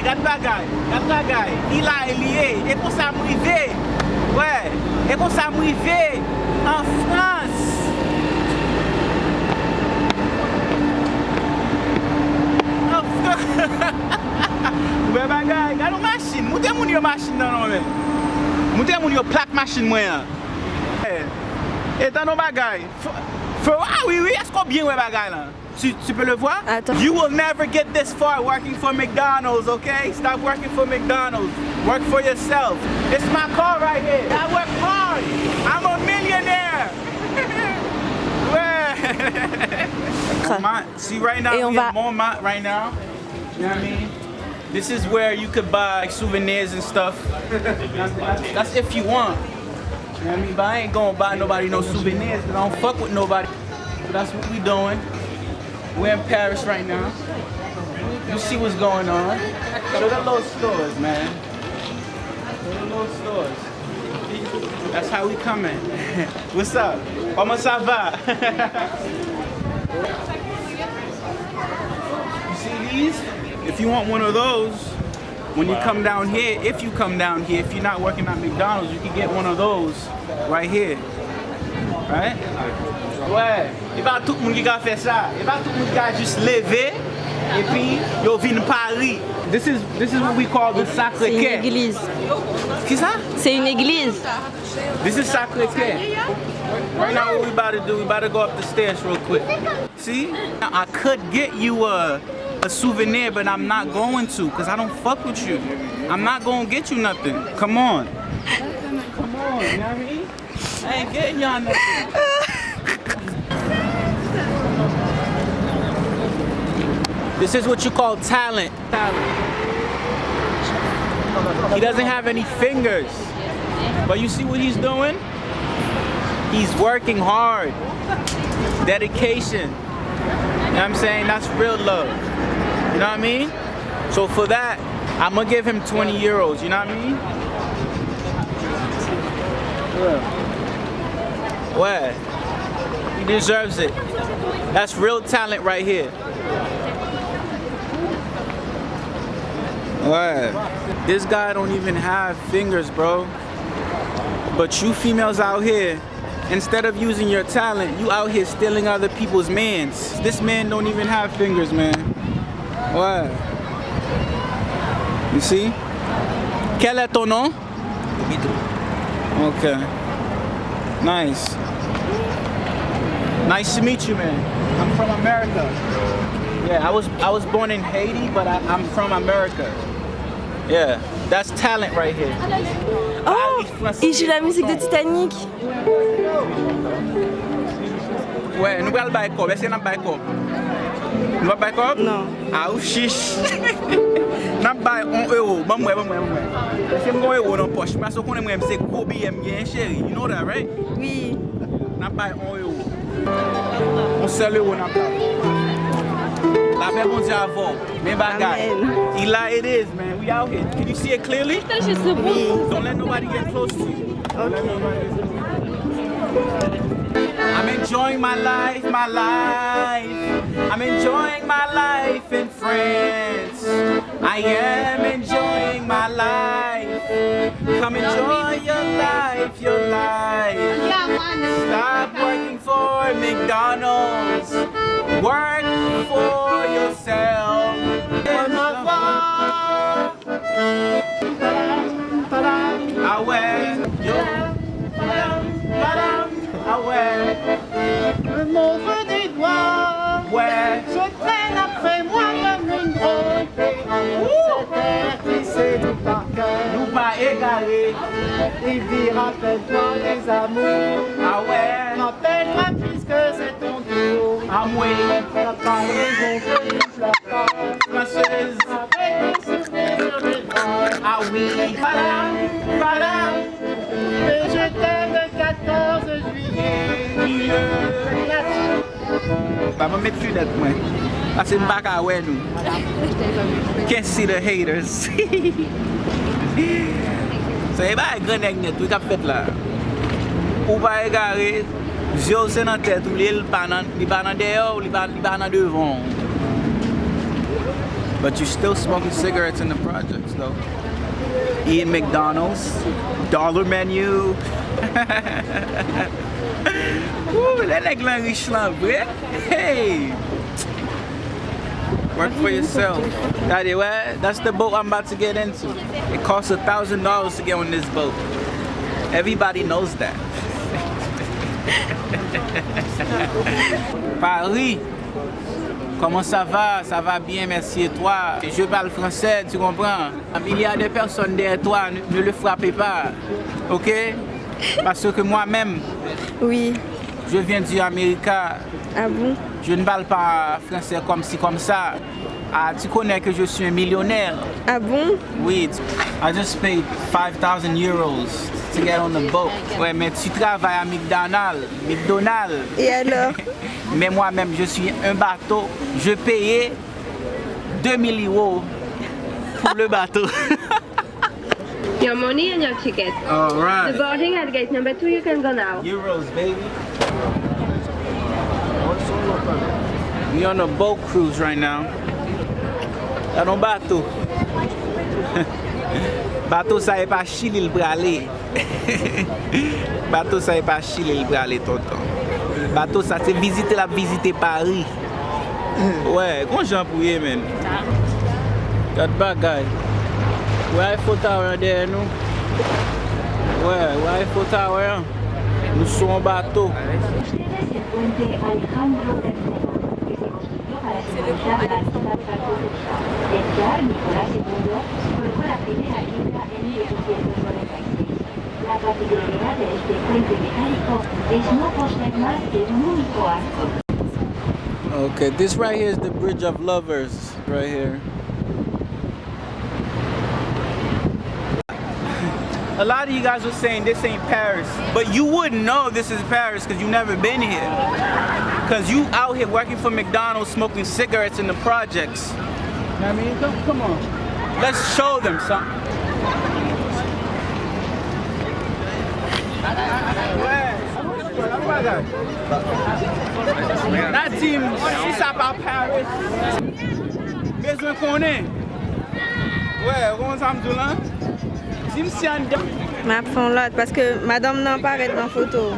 Gat bagay. Eli lié. Et pour ça m'rivé. Ouais. Et pour ça m'rivé en France. Ouais bagay. Gade une machine. Montez mon yo machine dans non mais. Montez mon yo plaque machine moi. Et dans nos bagay. Ah oui, est-ce qu'on bien ouais bagay là? Tu peux le voir? Attends. You will never get this far working for McDonald's, okay? Stop working for McDonald's. Work for yourself. It's my car right here. I work hard. I'm a millionaire. See right now, we have Montmartre right now. You know what I mean? This is where you could buy like, souvenirs and stuff. That's if you want. You know what I mean? But I ain't gonna buy nobody no souvenirs because I don't fuck with nobody. But that's what we doing. We're in Paris right now. You see what's going on. Show the little stores, man. Show the little stores. That's how we coming. What's up? Comment ça va? You see these? If you want one of those, when you come down here, if you you're not working at McDonald's, you can get one of those right here. Right? Ouais. Il va tout le monde qui a fait ça. Il va tout le monde qui a juste levé et puis yo vient Paris. This is what we call the Sacré-Cœur. C'est une église. Qu'est-ce ça? C'est une église. This is Sacré-Cœur. Right now what we about to do, we about to go up the stairs real quick. See? Now, I could get you a souvenir, but I'm not going to because I don't fuck with you. I'm not going to get you nothing. Come on. Come on, you know what I mean? I ain't getting y'all nothing. This is what you call talent. He doesn't have any fingers. But you see what he's doing? He's working hard. Dedication. You know what I'm saying? That's real love. You know what I mean? So for that, I'm gonna give him 20 euros. You know what I mean? What? He deserves it. That's real talent right here. What? This guy don't even have fingers, bro. But you females out here, instead of using your talent, you out here stealing other people's mans. This man don't even have fingers, man. What? You see? Quel est ton nom? Okay. Nice. Nice to meet you, man. I'm from America. Yeah, I was born in Haiti, but I'm from America. Yeah, that's talent right here. Oh, il joue la musique de Titanic. Ouais, nous allons bailler quoi? Est-ce que nous allons bailler quoi? Nous allons bailler quoi? Non. Ah, ou chiche. Nous allons bailler 1 euro. Bon, moi. Est-ce que nous avons 1 euro dans la poche? Parce qu'on aime c'est Kobe aime bien, chérie. You know that, right? Oui. Nous allons bailler 1 euro. On seul euro dans la poche. La paix bon Dieu avant. Mais bagay. Eli, it is, man. We out here. Can you see it clearly? Oui. Don't let nobody get close to you. Okay. I'm enjoying my life. I'm enjoying my life in France. I am enjoying my life. Come enjoy your life. Stop working for McDonald's. Work for yourself. I wear Le montre des doigts, ouais. je traîne après moi comme une drôle. Cette terre qui séduit par cœur, Nous pas égarés. il dit rappelle-toi des amours. Ah ouais. Rappelle-toi puisque c'est ton tour. Ah ouais. La paraison que tu pleures pas, Française. avec des souvenirs sur les bras. Ah oui. Voilà. Et je t'aime le 14 juillet. I'm gonna make sure that way. I said back our way now. Can't see the haters. So everybody good like that, we can fit là. Ou pas égaré, yeux c'est dans tête, ou les pas dans dehors, ou les pas dans devant. But you're still smoking cigarettes in the projects, though. Eating McDonald's, dollar menu. Woo, that like riche là, boy. Hey. Work for yourself. Daddy, what? That's the boat I'm about to get into. It costs $1,000 to get on this boat. Everybody knows that. Paris, comment ça va? Ça va bien, merci et toi? Je parle français, tu comprends? Il y a des personnes derrière toi, ne le frappez pas, ok? Parce que moi-même, Oui. je viens du Amérique. Ah bon? Je ne parle pas français comme ci, comme ça. Ah, tu connais que je suis un millionnaire. Ah bon? Oui, I just paid 5,000 euros to get on the boat. Ouais, mais tu travailles à McDonald's. Et alors? Mais moi-même, je suis un bateau. Je payais 2,000 € pour le bateau. Your money and your ticket. All The right. boarding at gate number 2, you can go now. Euros, baby. We on a boat cruise right now. Là, non bateau. Bateau, ça est pas Chili le bralé. Bateau, ça est pas Chili le bralé, tonton. Bateau, ça c'est visiter Paris. Ouais, comment j'en pourrais, man? That bad guy. Ouais, Eiffel Tower derrière nous. Ouais, Eiffel Tower. Nous sommes en bateau. Okay, this right here is the Bridge of Lovers, right here. A lot of you guys were saying this ain't Paris, but you wouldn't know this is Paris because you never been here. Because you out here working for McDonald's, smoking cigarettes in the projects. You know what I mean? Come on. Let's show them something. La team, si ça part Paris, besoin qu'on est. Ouais, on s'en dit là. Team si en dedans. Ma font l'autre parce que madame n'en paraît dans la photo.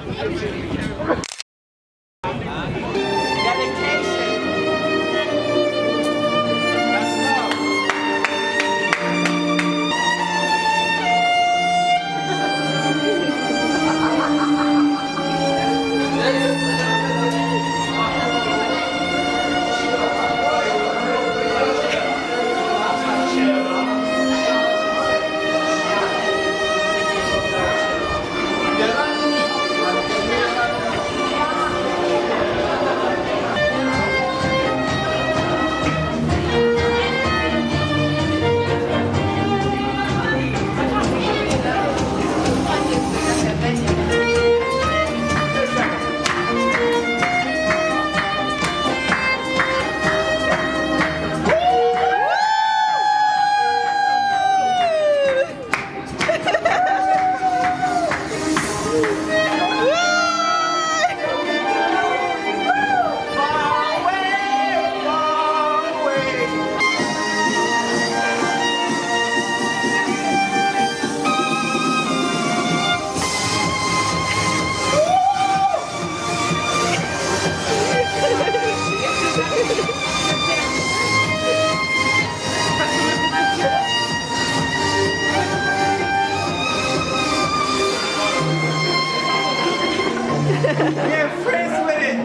We're friends with it.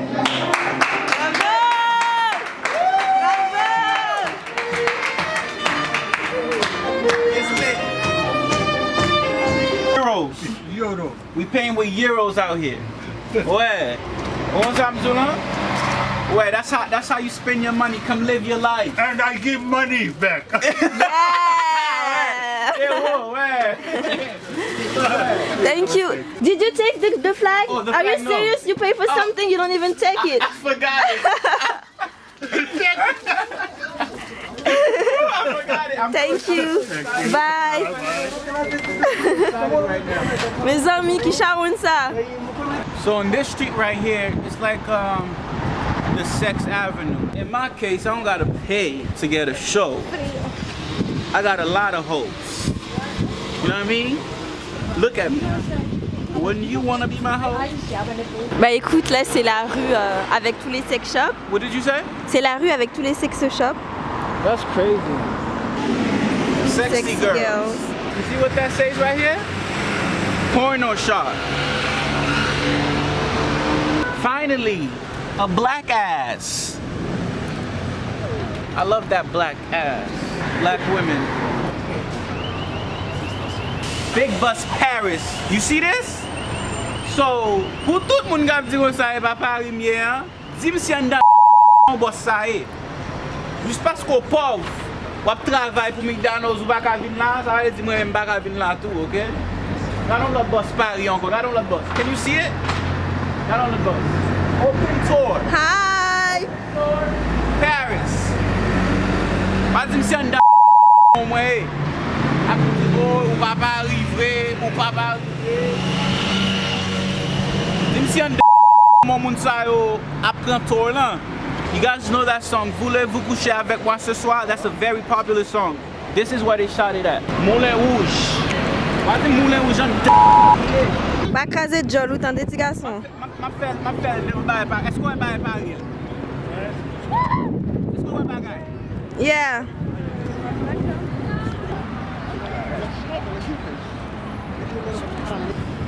It's lit. Euros. We paying with euros out here. Ouais. What's up, Zula? Ouais, that's how you spend your money. Come live your life. And I give money back. Yeah, whoa, ouais. Thank you. Did you take the flag? Oh, the Are you flag, no. serious? You pay for something, you don't even take it. I forgot it. I forgot it. Thank you. Bye. Mes amis qui charonnent ça. So on this street right here, it's like the to Sex Avenue. In my case, I don't gotta pay to get a show. I got a lot of hoes. You know what I mean? Look at me. Wouldn't you wanna be my hoe? Bah écoute, là c'est la rue avec tous les sex shops. What did you say? C'est la rue avec tous les sex shops. That's crazy. Sexy girls. You see what that says right here? Porno shop. Finally, a black ass. I love that black ass. Black women. Big Bus Paris. You see this? So, pour tout le monde qui dit que ça est pas Paris mieux, dis-moi si on a boss ça est. Juste parce qu'on pauvre, on travaille pour McDonald's ou pas qu'à venir là, ça veut dire moi même pas qu'à venir là tout, ok? Là on le boss Paris encore, là on le boss. Can you see it? Là on le boss. Open tour. Hi! Paris. Pas dire si on a au moins. Ou pas arriver, ou pas arriver. Dis-moi si on mon moun sa yo apprend tour là. You guys know that song, Voulez-vous coucher avec moi ce soir? That's a very popular song. This is where they shot it at. Moulin Rouge. Why the Moulin Rouge on Pas craser de jol ou t'en des petits garçons. Ma fête, est-ce qu'on est pas Paris? Est-ce qu'on est pas Paris? Yeah.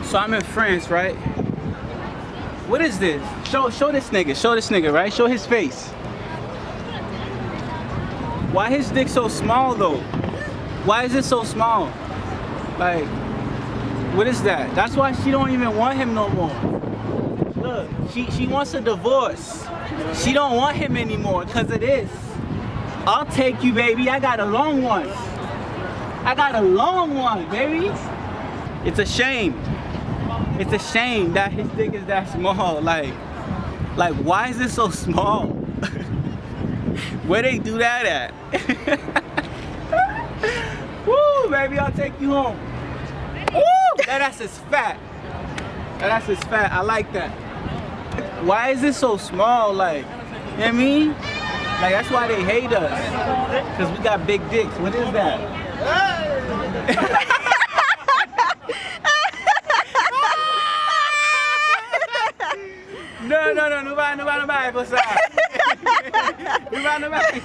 So I'm in France, right? What is this? Show this nigga, right? Show his face. Why his dick so small though? Why is it so small? Like, what is that? That's why she don't even want him no more. Look, she wants a divorce. She don't want him anymore because of this. I'll take you, baby. I got a long one. I got a long one, baby. It's a shame. It's a shame that his dick is that small. Like why is it so small? Where they do that at? Woo, baby, I'll take you home. Woo, that ass is fat. That ass is fat. I like that. Why is it so small? Like, you know what I mean? Like that's why they hate us. Cause we got big dicks. What is that? No, nobody for ça. Nobody.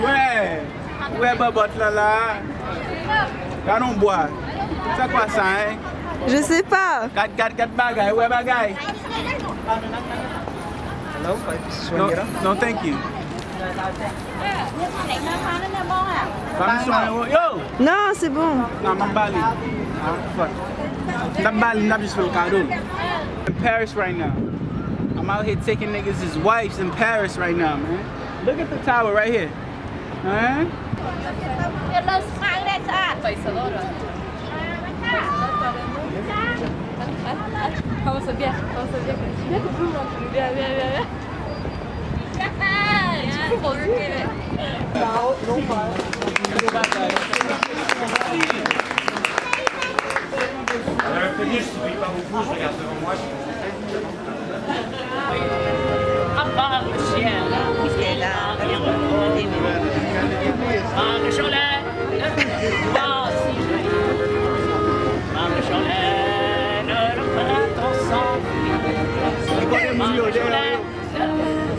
Ouais, babot là. Quand on boit, c'est quoi ça, hein? Je sais pas. Quatre bagailles, ouais, bagailles. No, thank you. Yo! Non, c'est bon. Non, I'm Bali. I'm Bali, not just for the cadeau. In Paris right now. I'm out here taking niggas' his wives in Paris right now, man. Look at the tower right here. Huh?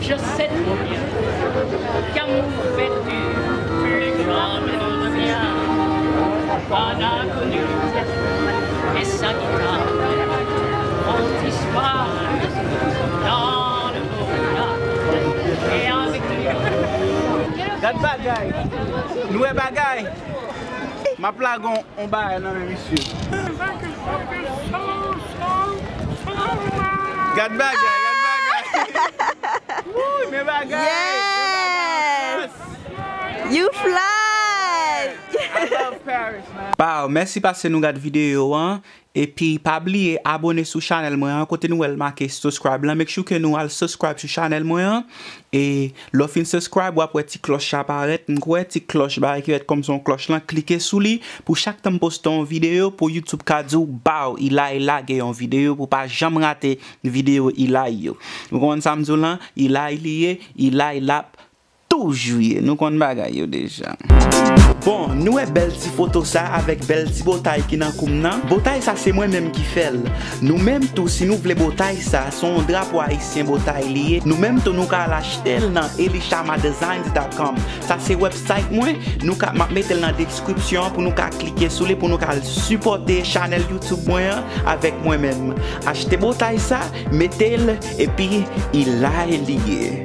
Je sais trop bien qu'amour perdu, plus grand ne revient. On a connu et sa guitare, on disparaît dans le brouillard et avec lui. That bagaille. Nous est bagaille. Ma plague on baille, non, monsieur. Got bagaille. Woo, me bagaille. Yes! You fly! I love Paris, man. Bah, merci parce que nous regardons vidéo hein. Et puis pas oublier abonner sur channel moi hein. Côté nous elle marqué subscribe là, make sure que nous al subscribe sur channel moi hein. Et l'offre subscribe ou après petit cloche apparaître, m'croit petit cloche bah qui va être comme son cloche là, cliquez sur lui pour chaque temps poster une vidéo pour YouTube kadou bah il a une vidéo pour pas jamais rater vidéo il a yo. Vous comprenez ça m'dou là, il a toujours nous connaissons bagay yo déjà. Bon, nous est belle petite photo ça avec belle petite bouteille qui nan koum nan. Bouteille ça c'est moi même qui fait. Nous même tout si nous voulons bouteille ça son drapeau haïtien bouteille lié. Nous même tout nous ka l'acheter dans elishamadesigns.com. Ça c'est website moi, nous ka mettre dans description pour nous ka cliquer sur les pour nous ka supporter channel YouTube moi avec moi même. Achetez bouteille ça, mettez-le et puis il a lié.